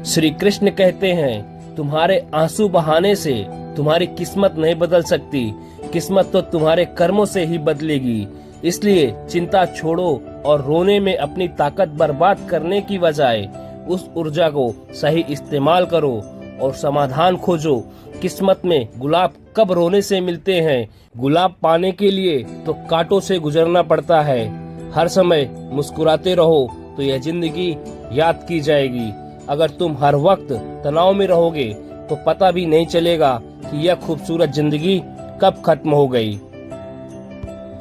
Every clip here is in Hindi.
श्री कृष्ण कहते हैं, तुम्हारे आंसू बहाने से तुम्हारी किस्मत नहीं बदल सकती, किस्मत तो तुम्हारे कर्मों से ही बदलेगी। इसलिए चिंता छोड़ो और रोने में अपनी ताकत बर्बाद करने की बजाय उस ऊर्जा को सही इस्तेमाल करो और समाधान खोजो। किस्मत में गुलाब कब रोने से मिलते हैं? गुलाब पाने के लिए तो कांटों से गुजरना पड़ता है। हर समय मुस्कुराते रहो तो यह जिंदगी याद की जाएगी। अगर तुम हर वक्त तनाव में रहोगे तो पता भी नहीं चलेगा कि यह खूबसूरत जिंदगी कब खत्म हो गई।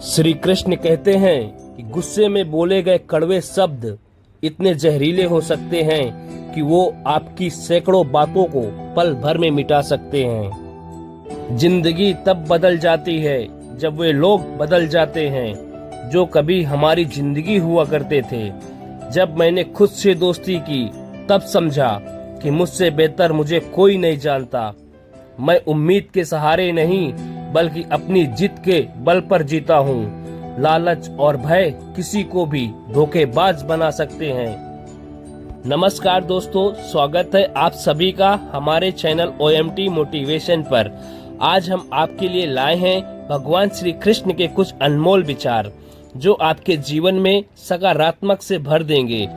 श्री कृष्ण कहते हैं कि गुस्से में बोले गए कड़वे शब्द इतने जहरीले हो सकते हैं कि वो आपकी सैकड़ों बातों को पल भर में मिटा सकते हैं। जिंदगी तब बदल जाती है जब वे लोग बदल जाते हैं जो कभी हमारी जिंदगी हुआ करते थे। जब मैंने खुद से दोस्ती की तब समझा कि मुझसे बेहतर मुझे कोई नहीं जानता। मैं उम्मीद के सहारे नहीं बल्कि अपनी जिद के बल पर जीता हूँ। लालच और भय किसी को भी धोखेबाज बना सकते हैं। नमस्कार दोस्तों, स्वागत है आप सभी का हमारे चैनल OMT मोटिवेशन पर। आज हम आपके लिए लाए हैं भगवान श्री कृष्ण के कुछ अनमोल विचार जो आपके जीवन में सकारात्मक से भर देंगे।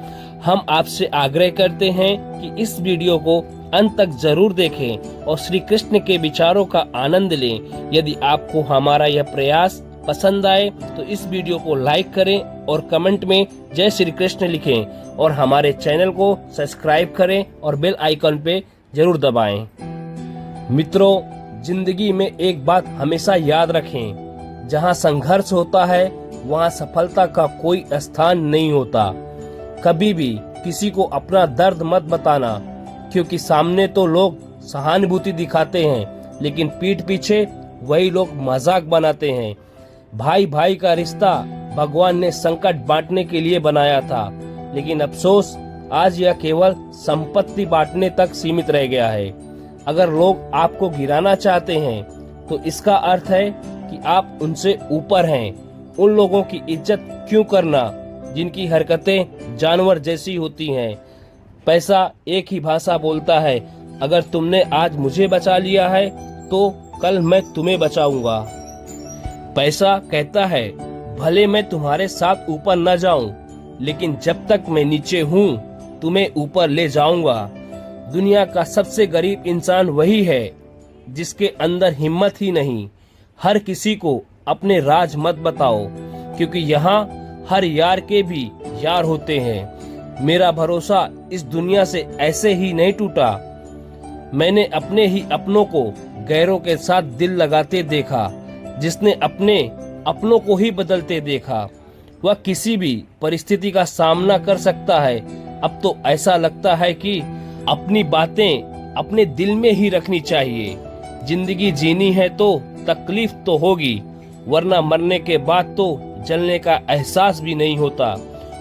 हम आपसे आग्रह करते हैं कि इस वीडियो को अंत तक जरूर देखें और श्री कृष्ण के विचारों का आनंद लें। यदि आपको हमारा यह प्रयास पसंद आए तो इस वीडियो को लाइक करें और कमेंट में जय श्री कृष्ण लिखें और हमारे चैनल को सब्सक्राइब करें और बेल आइकन पे जरूर दबाएं। मित्रों, जिंदगी में एक बात हमेशा याद रखें, जहां संघर्ष होता है वहां सफलता का कोई स्थान नहीं होता। कभी भी किसी को अपना दर्द मत बताना, क्योंकि सामने तो लोग सहानुभूति दिखाते हैं लेकिन पीठ पीछे वही लोग मजाक बनाते हैं। भाई भाई का रिश्ता भगवान ने संकट बांटने के लिए बनाया था, लेकिन अफसोस आज यह केवल संपत्ति बांटने तक सीमित रह गया है। अगर लोग आपको गिराना चाहते हैं तो इसका अर्थ है कि आप उनसे ऊपर हैं। उन लोगों की इज्जत क्यों करना जिनकी हरकतें जानवर जैसी होती हैं। पैसा एक ही भाषा बोलता है। अगर तुमने आज मुझे बचा लिया है तो कल मैं तुम्हें बचाऊंगा। पैसा कहता है, भले मैं तुम्हारे साथ ऊपर न जाऊं, लेकिन जब तक मैं नीचे हूं तुम्हें ऊपर ले जाऊंगा। दुनिया का सबसे गरीब इंसान वही है जिसके अंदर हिम्मत ही नहीं। हर किसी को अपने राज मत बताओ, क्योंकि यहाँ हर यार के भी यार होते हैं। मेरा भरोसा इस दुनिया से ऐसे ही नहीं टूटा। मैंने अपने ही अपनों को गैरों के साथ दिल लगाते देखा। जिसने अपने अपनों को ही बदलते देखा वह किसी भी परिस्थिति का सामना कर सकता है। अब तो ऐसा लगता है कि अपनी बातें अपने दिल में ही रखनी चाहिए। जिंदगी जीनी है तो तकलीफ तो होगी, वरना मरने के बाद तो जलने का एहसास भी नहीं होता।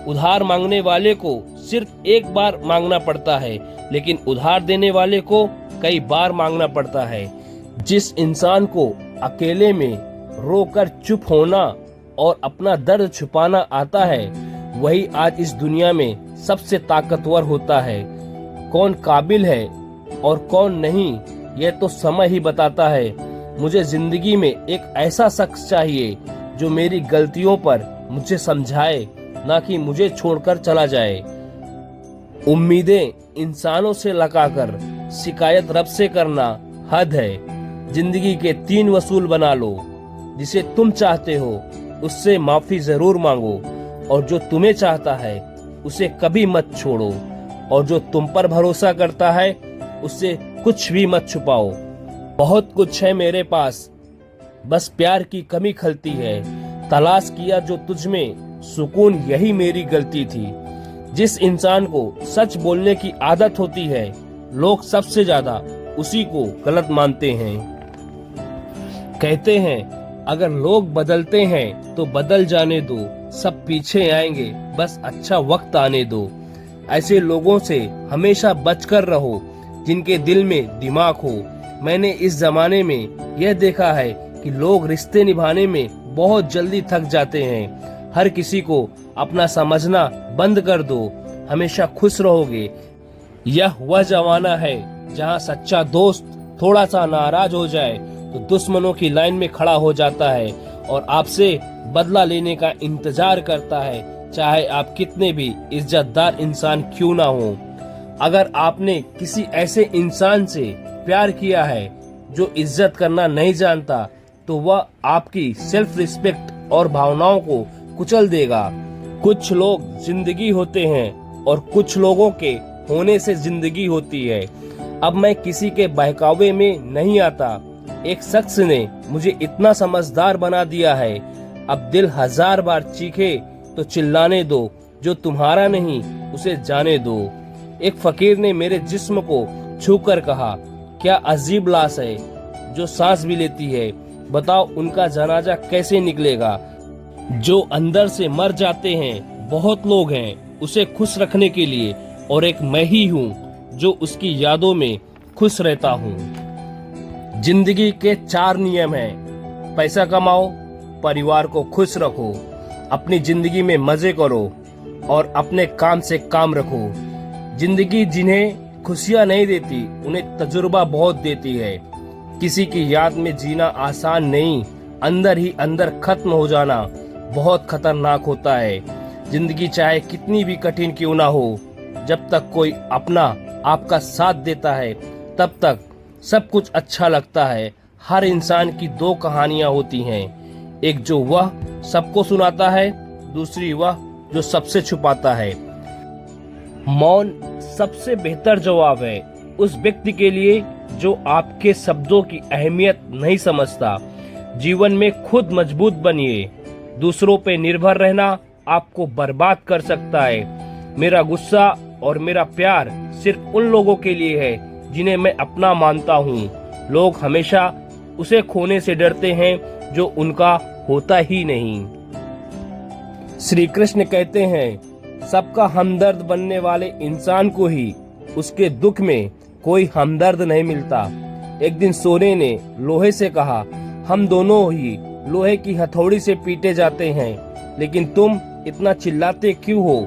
उधार मांगने वाले को सिर्फ एक बार मांगना पड़ता है, लेकिन उधार देने वाले को कई बार मांगना पड़ता है। जिस इंसान को अकेले में रोकर चुप होना और अपना दर्द छुपाना आता है, वही आज इस दुनिया में सबसे ताकतवर होता है। कौन काबिल है और कौन नहीं, यह तो समय ही बताता है। मुझे जिंदगी में एक ऐसा शख्स चाहिए जो मेरी गलतियों पर मुझे समझाए, ना कि मुझे छोड़कर चला जाए। उम्मीदें इंसानों से लगाकर शिकायत रब से करना हद है। जिंदगी के 3 वसूल बना लो। जिसे तुम चाहते हो उससे माफी जरूर मांगो, और जो तुम्हें चाहता है उसे कभी मत छोड़ो, और जो तुम पर भरोसा करता है उससे कुछ भी मत छुपाओ। बहुत कुछ है मेरे पास, बस प्यार की कमी खलती है। तलाश किया जो तुझ में सुकून, यही मेरी गलती थी। जिस इंसान को सच बोलने की आदत होती है, लोग सबसे ज्यादा उसी को गलत मानते हैं। कहते हैं अगर लोग बदलते हैं तो बदल जाने दो, सब पीछे आएंगे, बस अच्छा वक्त आने दो। ऐसे लोगों से हमेशा बचकर रहो जिनके दिल में दिमाग हो। मैंने इस जमाने में यह देखा है कि लोग रिश्ते निभाने में बहुत जल्दी थक जाते हैं। हर किसी को अपना समझना बंद कर दो, हमेशा खुश रहोगे। यह वह जमाना है जहां सच्चा दोस्त थोड़ा सा नाराज हो जाए तो दुश्मनों की लाइन में खड़ा हो जाता है और आपसे बदला लेने का इंतजार करता है, चाहे आप कितने भी इज्जतदार इंसान क्यों ना हो। अगर आपने किसी ऐसे इंसान से प्यार किया है जो इज्जत करना नहीं जानता, तो वह आपकी सेल्फ रिस्पेक्ट और भावनाओं को कुचल देगा। कुछ लोग जिंदगी होते हैं और कुछ लोगों के होने से जिंदगी होती है। अब मैं किसी के बहकावे में नहीं आता। एक शख्स ने मुझे इतना समझदार बना दिया है, अब दिल 1000 बार चीखे तो चिल्लाने दो, जो तुम्हारा नहीं उसे जाने दो। एक फकीर ने मेरे जिस्म को छूकर कहा, क्या अजीब लाश है जो सांस भी लेती है, बताओ उनका जनाजा कैसे निकलेगा। जो अंदर से मर जाते हैं बहुत लोग हैं उसे खुश रखने के लिए, और एक मैं ही हूँ जो उसकी यादों में खुश रहता हूँ। जिंदगी के 4 नियम हैं। पैसा कमाओ, परिवार को खुश रखो, अपनी जिंदगी में मजे करो और अपने काम से काम रखो। जिंदगी जिन्हें खुशियां नहीं देती उन्हें तजुर्बा बहुत देती है। किसी की याद में जीना आसान नहीं, अंदर ही अंदर खत्म हो जाना बहुत खतरनाक होता है। जिंदगी चाहे कितनी भी कठिन क्यों ना हो, जब तक कोई अपना आपका साथ देता है तब तक सब कुछ अच्छा लगता है। हर इंसान की 2 कहानियां होती हैं, एक जो वह सबको सुनाता है, दूसरी वह जो सबसे छुपाता है। मौन सबसे बेहतर जवाब है उस व्यक्ति के लिए जो आपके शब्दों की अहमियत नहीं समझता। जीवन में खुद मजबूत बनिए, दूसरों पे निर्भर रहना आपको बर्बाद कर सकता है। मेरा गुस्सा और मेरा प्यार सिर्फ उन लोगों के लिए है जिन्हें मैं अपना मानता हूँ। लोग हमेशा उसे खोने से डरते हैं जो उनका होता ही नहीं। श्री कृष्ण कहते हैं, सबका हमदर्द बनने वाले इंसान को ही उसके दुख में कोई हमदर्द नहीं मिलता। एक दिन सोने ने लोहे से कहा, हम दोनों ही लोहे की हथौड़ी से पीटे जाते हैं, लेकिन तुम इतना चिल्लाते क्यों हो?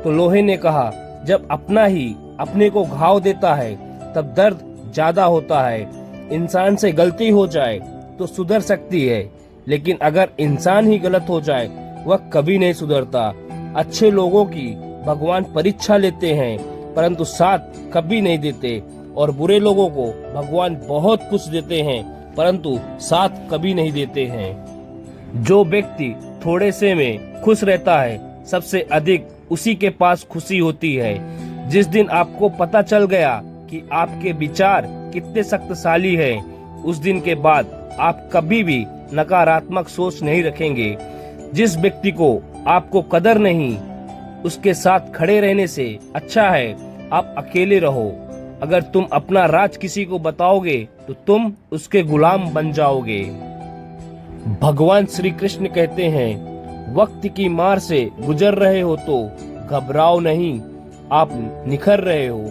तो लोहे ने कहा, जब अपना ही अपने को घाव देता है तब दर्द ज्यादा होता है। इंसान से गलती हो जाए तो सुधर सकती है, लेकिन अगर इंसान ही गलत हो जाए वह कभी नहीं सुधरता। अच्छे लोगों की भगवान परीक्षा लेते हैं परंतु साथ कभी नहीं देते, और बुरे लोगों को भगवान बहुत कुछ देते हैं परंतु साथ कभी नहीं देते हैं। जो व्यक्ति थोड़े से में खुश रहता है सबसे अधिक उसी के पास खुशी होती है। जिस दिन आपको पता चल गया कि आपके विचार कितने शक्तिशाली हैं, उस दिन के बाद आप कभी भी नकारात्मक सोच नहीं रखेंगे। जिस व्यक्ति को आपको कदर नहीं, उसके साथ खड़े रहने से अच्छा है आप अकेले रहो। अगर तुम अपना राज किसी को बताओगे तो तुम उसके गुलाम बन जाओगे। भगवान श्री कृष्ण कहते हैं, वक्त की मार से गुजर रहे हो तो घबराओ नहीं, आप निखर रहे हो।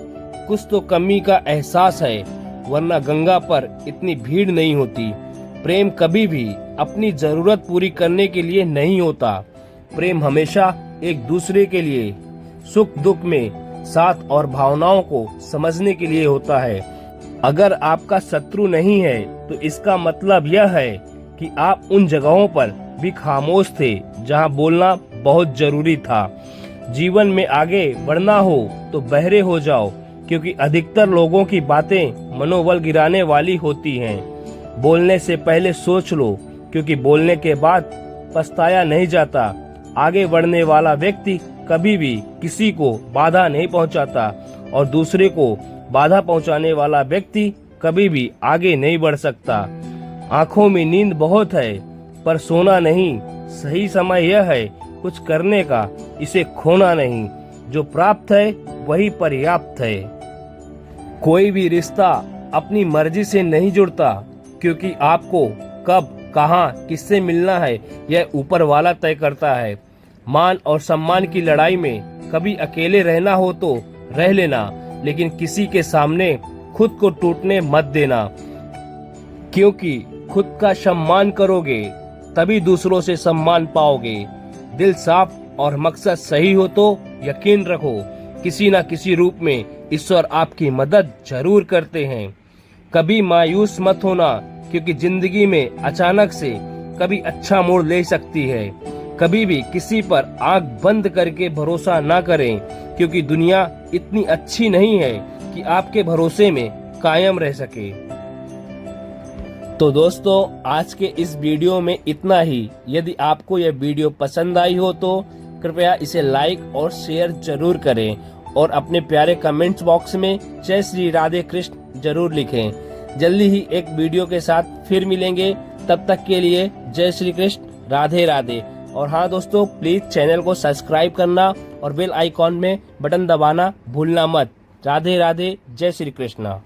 कुछ तो कमी का एहसास है, वरना गंगा पर इतनी भीड़ नहीं होती। प्रेम कभी भी अपनी जरूरत पूरी करने के लिए नहीं होता। प्रेम हमेशा एक दूसरे के लिए सुख दुख में साथ और भावनाओं को समझने के लिए होता है। अगर आपका शत्रु नहीं है तो इसका मतलब यह है कि आप उन जगहों पर भी खामोश थे जहां बोलना बहुत जरूरी था। जीवन में आगे बढ़ना हो तो बहरे हो जाओ, क्योंकि अधिकतर लोगों की बातें मनोबल गिराने वाली होती हैं। बोलने से पहले सोच लो, क्योंकि बोलने के बाद पछताया नहीं जाता। आगे बढ़ने वाला व्यक्ति कभी भी किसी को बाधा नहीं पहुंचाता, और दूसरे को बाधा पहुंचाने वाला व्यक्ति कभी भी आगे नहीं बढ़ सकता। आंखों में नींद बहुत है पर सोना नहीं। सही समय यह है कुछ करने का, इसे खोना नहीं। जो प्राप्त है वही पर्याप्त है। कोई भी रिश्ता अपनी मर्जी से नहीं जुड़ता, क्योंकि आपको कब कहां किससे मिलना है यह ऊपर वाला तय करता है। मान और सम्मान की लड़ाई में कभी अकेले रहना हो तो रह लेना, लेकिन किसी के सामने खुद को टूटने मत देना, क्योंकि खुद का सम्मान करोगे तभी दूसरों से सम्मान पाओगे। दिल साफ और मकसद सही हो तो यकीन रखो किसी न किसी रूप में ईश्वर आपकी मदद जरूर करते हैं। कभी मायूस मत होना, क्योंकि जिंदगी में अचानक से कभी अच्छा मोड़ ले सकती है। कभी भी किसी पर आंख बंद करके भरोसा ना करें, क्योंकि दुनिया इतनी अच्छी नहीं है कि आपके भरोसे में कायम रह सके। तो दोस्तों, आज के इस वीडियो में इतना ही। यदि आपको यह वीडियो पसंद आई हो तो कृपया इसे लाइक और शेयर जरूर करें और अपने प्यारे कमेंट्स बॉक्स में जय श्री राधे कृष्ण जरूर लिखें। जल्दी ही एक वीडियो के साथ फिर मिलेंगे, तब तक के लिए जय श्री कृष्ण, राधे राधे। और हाँ दोस्तों, प्लीज चैनल को सब्सक्राइब करना और बेल आइकॉन में बटन दबाना भूलना मत। राधे राधे, जय श्री कृष्ण।